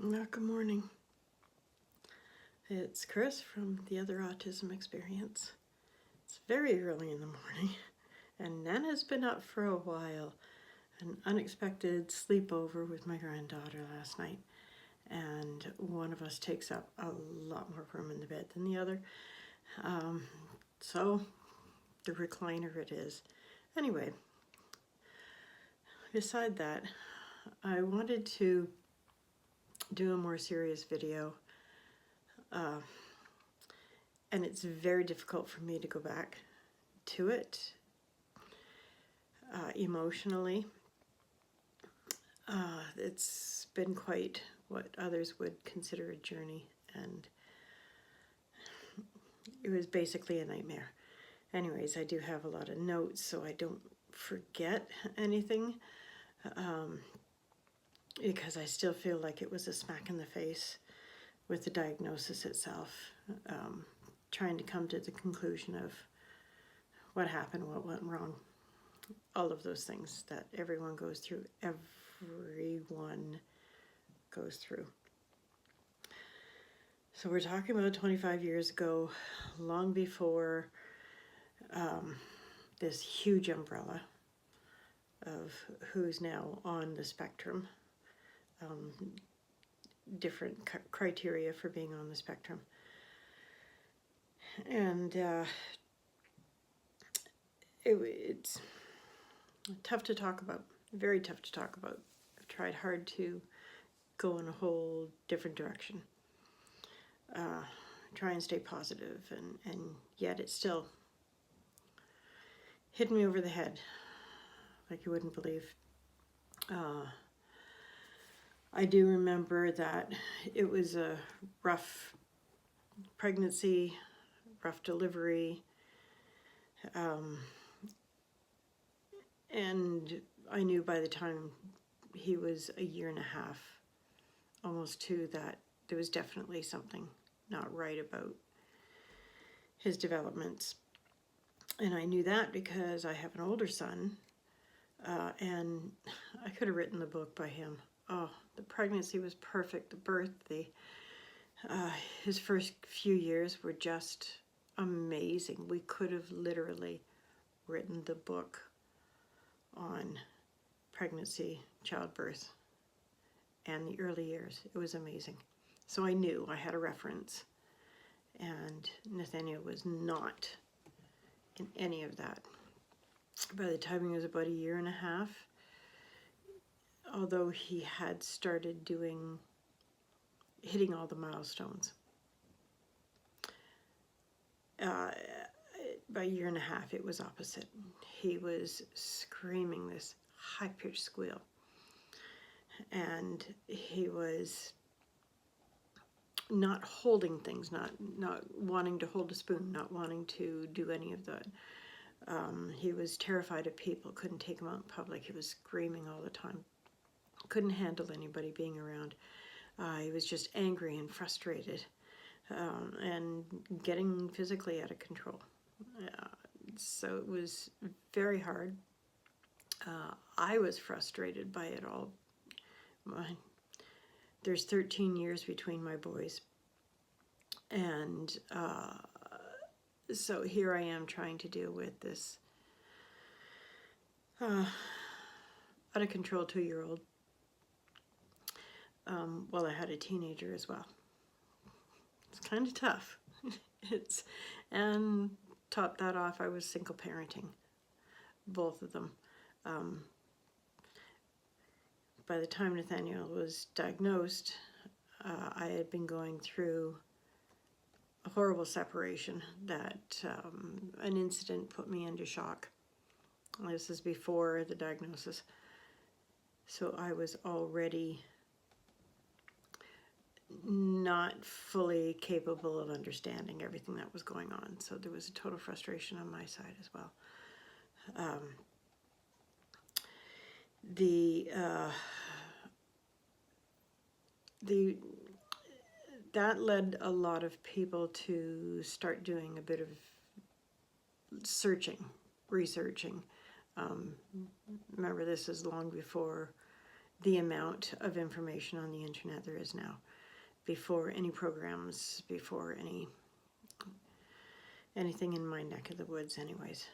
Good morning. It's Chris from the Other Autism Experience. It's very early in the morning, and Nana's been up for a while. An unexpected sleepover with my granddaughter last night, and one of us takes up a lot more room in the bed than the other. So the recliner it is. Anyway, beside that, I wanted to do a more serious video. And it's very difficult for me to go back to it emotionally. It's been quite what others would consider a journey, and it was basically a nightmare. Anyways, I do have a lot of notes so I don't forget anything, because I still feel like it was a smack in the face with the diagnosis itself, trying to come to the conclusion of what happened, what went wrong, all of those things that everyone goes through, everyone goes through. So we're talking about 25 years ago, long before this huge umbrella of who's now on the spectrum, different criteria for being on the spectrum. And it's tough to talk about, very tough to talk about. I've tried hard to go in a whole different direction, try and stay positive, and yet it's still hit me over the head like you wouldn't believe. I do remember that it was a rough pregnancy, rough delivery, and I knew by the time he was a year and a half, almost two, that there was definitely something not right about his developments. And I knew that because I have an older son, and I could have written the book by him. Oh, the pregnancy was perfect, the birth, his first few years were just amazing. We could have literally written the book on pregnancy, childbirth, and the early years. It was amazing. So I knew I had a reference, and Nathaniel was not in any of that. By the time he was about a year and a half, although he had started hitting all the milestones, by a year and a half it was opposite. He was screaming this high-pitched squeal, and he was not holding things, not wanting to hold a spoon, not wanting to do any of that. He was terrified of people, couldn't take him out in public. He was screaming all the time, couldn't handle anybody being around. He was just angry and frustrated, and getting physically out of control. So it was very hard. I was frustrated by it all. There's 13 years between my boys, and so here I am trying to deal with this out of control 2-year-old, while I had a teenager as well. It's kind of tough. And top that off, I was single parenting both of them. By the time Nathaniel was diagnosed, I had been going through a horrible separation that an incident put me into shock. This is before the diagnosis. So I was already not fully capable of understanding everything that was going on. So there was a total frustration on my side as well. That led a lot of people to start doing a bit of searching, researching. Remember, this is long before the amount of information on the internet there is now, before any programs, before anything in my neck of the woods anyways.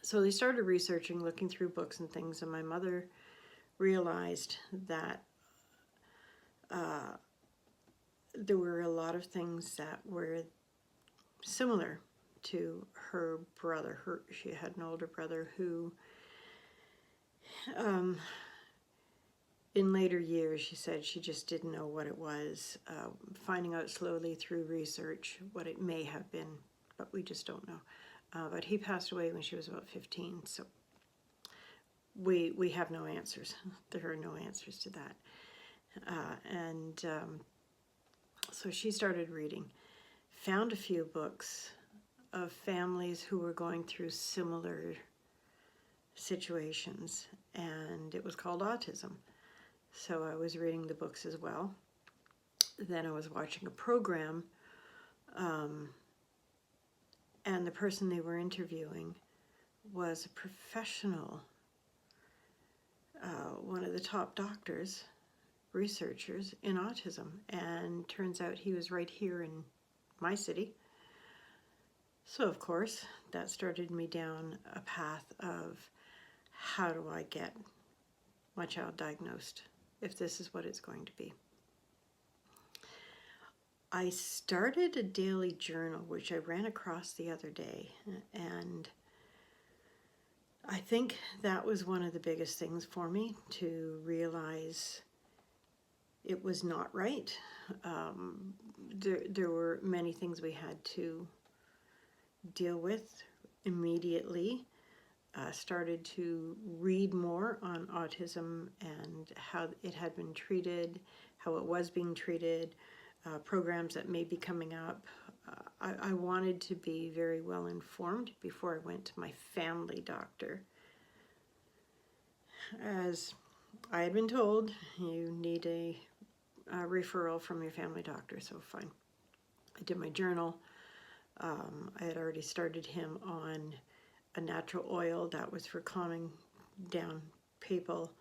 So they started researching, looking through books and things, and my mother realized that there were a lot of things that were similar to her brother. She had an older brother who, in later years, she said she just didn't know what it was. Finding out slowly through research what it may have been, but we just don't know. But he passed away when she was about 15, so we have no answers. There are no answers to that. So she started reading, found a few books of families who were going through similar situations, and it was called Autism. So I was reading the books as well. Then I was watching a program, and the person they were interviewing was a professional, one of the top doctors, researchers in autism, and turns out he was right here in my city. So of course that started me down a path of, how do I get my child diagnosed if this is what it's going to be? I started a daily journal, which I ran across the other day, and I think that was one of the biggest things for me, to realize it was not right. There were many things we had to deal with immediately. Started to read more on autism and how it had been treated, how it was being treated, programs that may be coming up. I wanted to be very well informed before I went to my family doctor. As I had been told, you need a referral from your family doctor, so fine. I did my journal. I had already started him on a natural oil that was for calming down people,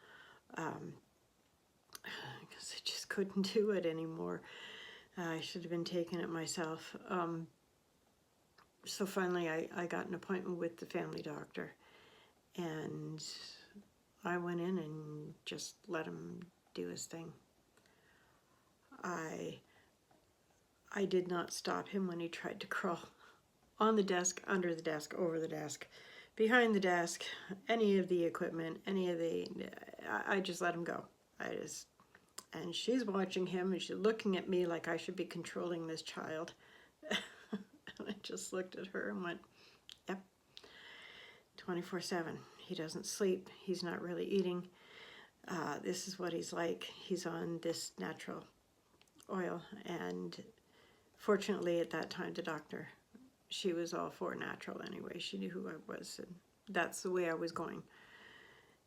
because I just couldn't do it anymore. I should have been taking it myself. So finally I got an appointment with the family doctor, and I went in and just let him do his thing. I did not stop him when he tried to crawl on the desk, under the desk, over the desk, behind the desk, any of the equipment, I just let him go. And she's watching him, and she's looking at me like I should be controlling this child. And I just looked at her and went, yep, 24/7. He doesn't sleep. He's not really eating. This is what he's like. He's on this natural oil. And fortunately at that time, the doctor, she was all for natural anyway. She knew who I was, and that's the way I was going.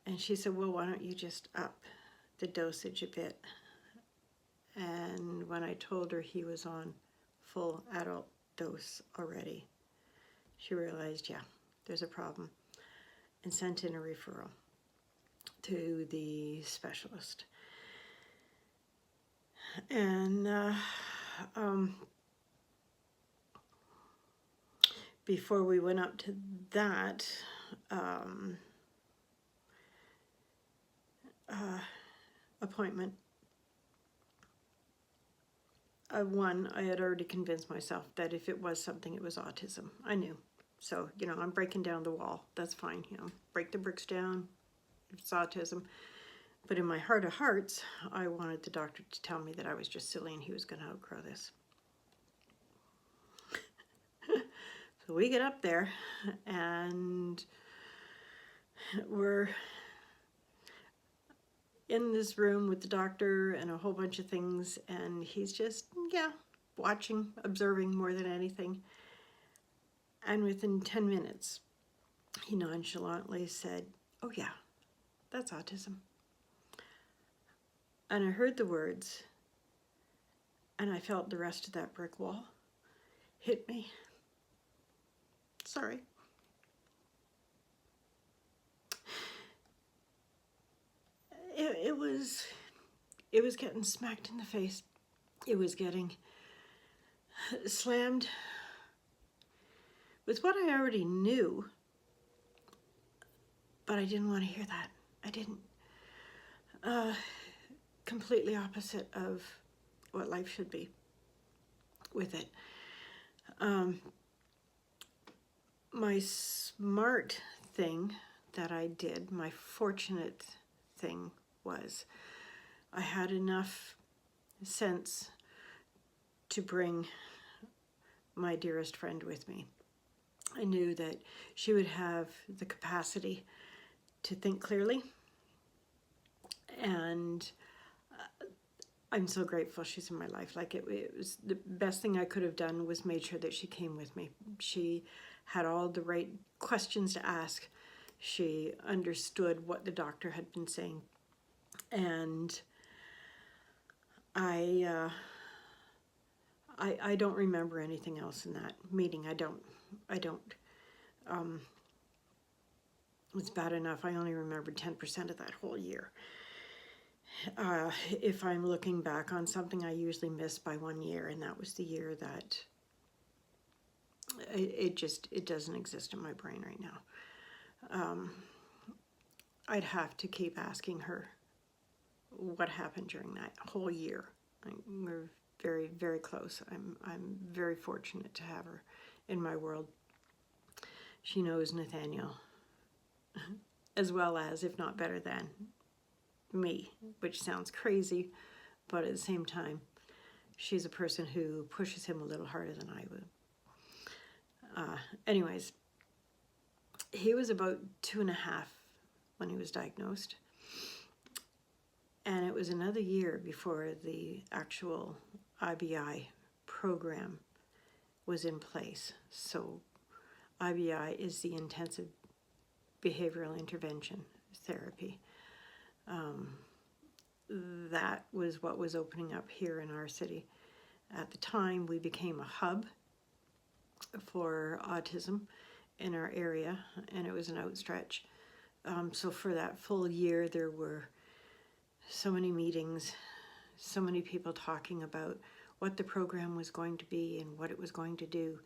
And she said, well, why don't you just up the dosage a bit? And when I told her he was on full adult dose already, she realized, yeah, there's a problem, and sent in a referral to the specialist. And before we went up to that appointment, I had already convinced myself that if it was something, it was autism. I knew. So, I'm breaking down the wall. That's fine. Break the bricks down. It's autism. But in my heart of hearts, I wanted the doctor to tell me that I was just silly and he was going to outgrow this. So we get up there, and we're in this room with the doctor and a whole bunch of things, and he's just, watching, observing more than anything. And within 10 minutes, he nonchalantly said, oh yeah, that's autism. And I heard the words, and I felt the rest of that brick wall hit me. Sorry. it was getting smacked in the face. It was getting slammed with what I already knew, but I didn't want to hear that. I didn't. Completely opposite of what life should be with it. My smart thing that I did, my fortunate thing, was I had enough sense to bring my dearest friend with me. I knew that she would have the capacity to think clearly, and I'm so grateful she's in my life. Like it was the best thing I could have done was made sure that she came with me. She had all the right questions to ask. She understood what the doctor had been saying, and I don't remember anything else in that meeting. I don't. It's bad enough I only remembered 10% of that whole year. If I'm looking back on something, I usually miss by 1 year, and that was the year that it doesn't exist in my brain right now. I'd have to keep asking her what happened during that whole year. We're very, very close. I'm very fortunate to have her in my world. She knows Nathaniel as well as, if not better than, me, which sounds crazy, but at the same time, she's a person who pushes him a little harder than I would. Anyways, he was about 2.5 when he was diagnosed, and it was another year before the actual IBI program was in place. So IBI is the intensive behavioral intervention therapy. That was what was opening up here in our city. At the time, we became a hub for autism in our area, and it was an outstretch. So for that full year, there were so many meetings, so many people talking about what the program was going to be and what it was going to do.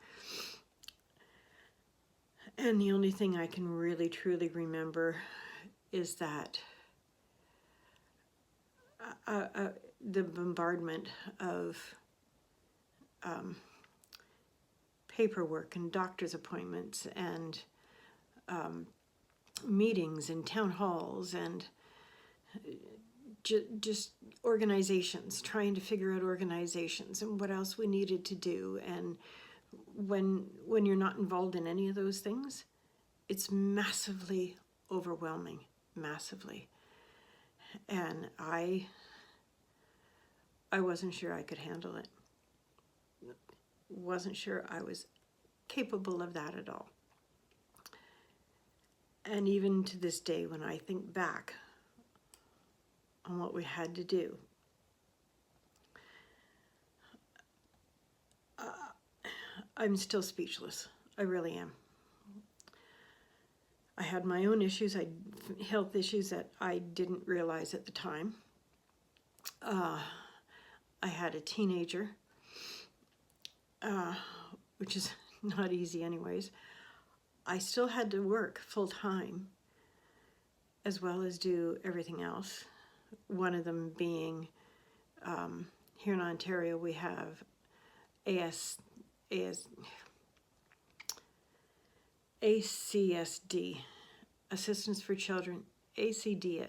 And the only thing I can really truly remember is that the bombardment of paperwork and doctor's appointments and meetings and town halls and just organizations, trying to figure out organizations and what else we needed to do. And when you're not involved in any of those things, it's massively overwhelming, massively. And I wasn't sure I could handle it. Wasn't sure I was capable of that at all. And even to this day, when I think back on what we had to do, I'm still speechless. I really am. I had my own issues, health issues that I didn't realize at the time. I had a teenager, which is not easy anyways. I still had to work full time as well as do everything else. One of them being, here in Ontario, we have ACSD, Assistance for Children, ACD,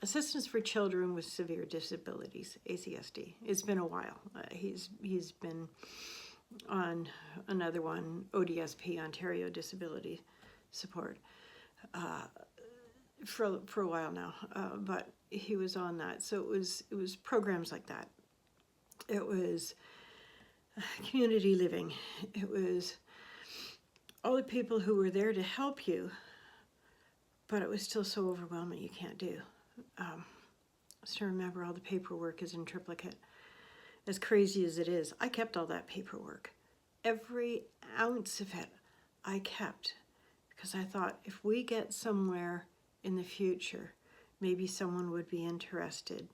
Assistance for Children with Severe Disabilities, ACSD. It's been a while. He's been on another one, ODSP, Ontario Disability Support, for a while now, but he was on that. So it was programs like that. It was community living. It was all the people who were there to help you, but it was still so overwhelming you can't do. So remember, all the paperwork is in triplicate. As crazy as it is, I kept all that paperwork. Every ounce of it I kept, because I thought if we get somewhere in the future maybe someone would be interested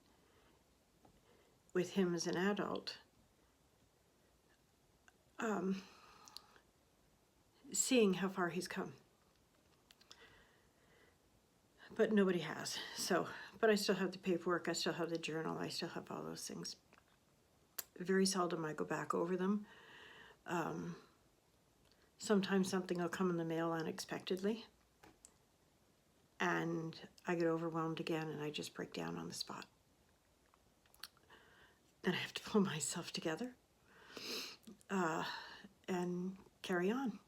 with him as an adult, seeing how far he's come. But nobody has. So, but I still have the paperwork, I still have the journal, I still have all those things. Very seldom I go back over them. Sometimes something will come in the mail unexpectedly, and I get overwhelmed again and I just break down on the spot. Then I have to pull myself together and carry on.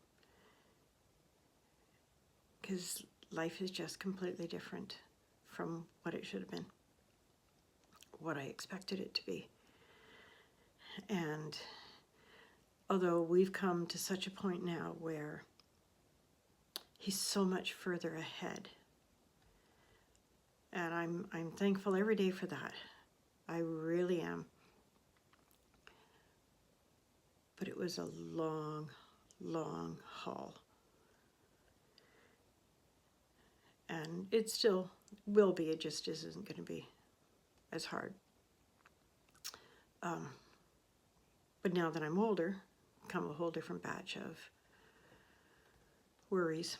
Because life is just completely different from what it should have been, what I expected it to be. And although we've come to such a point now where he's so much further ahead, and I'm thankful every day for that. I really am. But it was a long, long haul. And it still will be, it just isn't going to be as hard. But now that I'm older, come a whole different batch of worries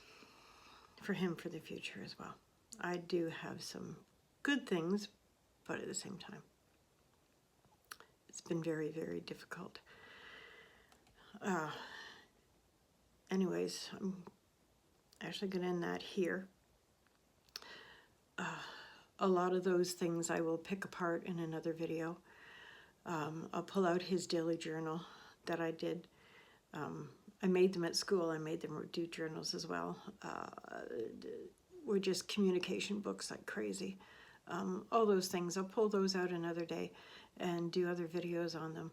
for him for the future as well. I do have some good things, but at the same time, it's been very, very difficult. Anyways, I'm actually going to end that here. A lot of those things I will pick apart in another video. I'll pull out his daily journal that I did. I made them at school. I made them do journals as well. Were just communication books like crazy. All those things. I'll pull those out another day and do other videos on them.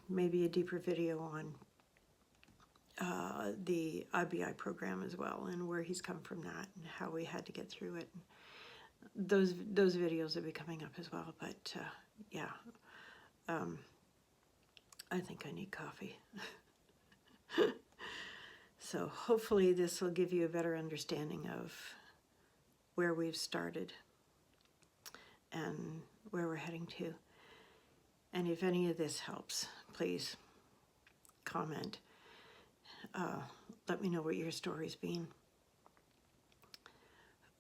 Maybe a deeper video on the IBI program as well, and where he's come from that and how we had to get through it. Those videos will be coming up as well, but yeah, I think I need coffee. So hopefully this will give you a better understanding of where we've started and where we're heading to. And if any of this helps, please comment. Let me know what your story's been.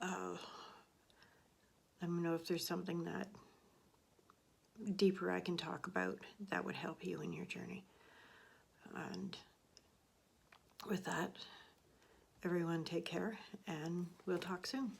Let me know if there's something that deeper I can talk about that would help you in your journey. And with that, everyone take care, and we'll talk soon.